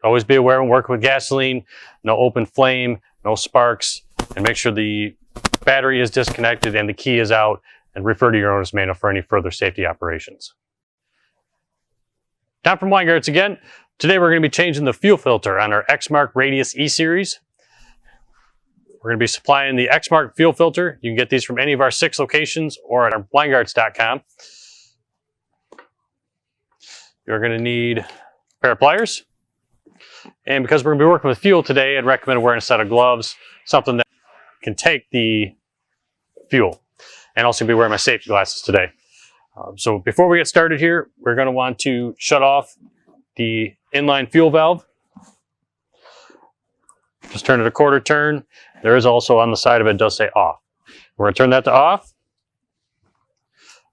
Always be aware when working with gasoline, no open flame, no sparks, and make sure the battery is disconnected and the key is out, and refer to your owner's manual for any further safety operations. Tom from Weingartz again. Today we're going to be changing the fuel filter on our Exmark Radius E Series. We're going to be supplying the Exmark fuel filter. You can get these from any of our 6 locations or at our Weingartz.com. You're going to need a pair of pliers. And because we're going to be working with fuel today, I'd recommend wearing a set of gloves, something that can take the fuel. And also be wearing my safety glasses today. So before we get started here, we're going to want to shut off the inline fuel valve. Just turn it a quarter turn. There is also on the side of it, does say off. We're going to turn that to off.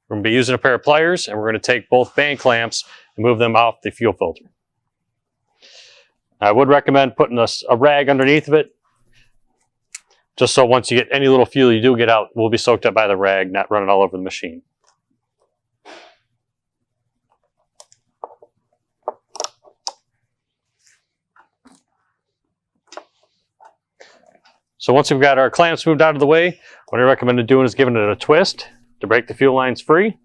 We're going to be using a pair of pliers, and we're going to take both band clamps and move them off the fuel filter. I would recommend putting a rag underneath of it, just so once you get any little fuel you do get out, will be soaked up by the rag, not running all over the machine. So once we've got our clamps moved out of the way, what I recommend doing is giving it a twist to break the fuel lines free.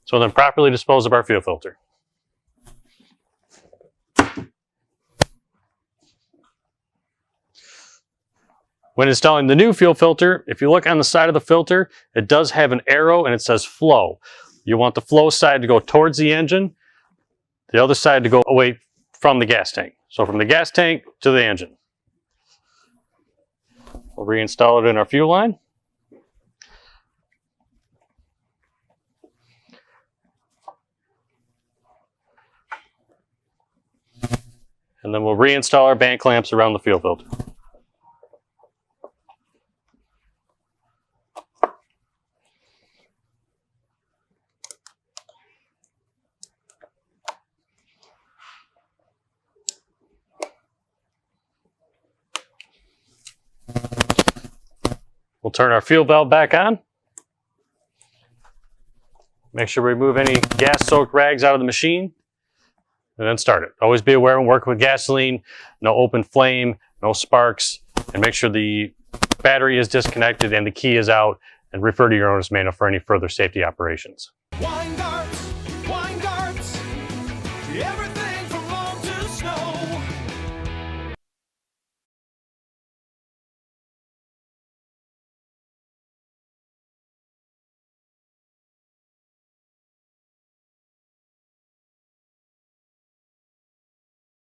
So then properly dispose of our fuel filter. When installing the new fuel filter, if you look on the side of the filter, it does have an arrow and it says flow. You want the flow side to go towards the engine, the other side to go away from the gas tank. So from the gas tank to the engine. We'll reinstall it in our fuel line. And then we'll reinstall our band clamps around the fuel filter. We'll turn our fuel valve back on. Make sure we remove any gas-soaked rags out of the machine, and then start it. Always be aware when working with gasoline, no open flame, no sparks, and make sure the battery is disconnected and the key is out, and refer to your owner's manual for any further safety operations. Weingartz, everything.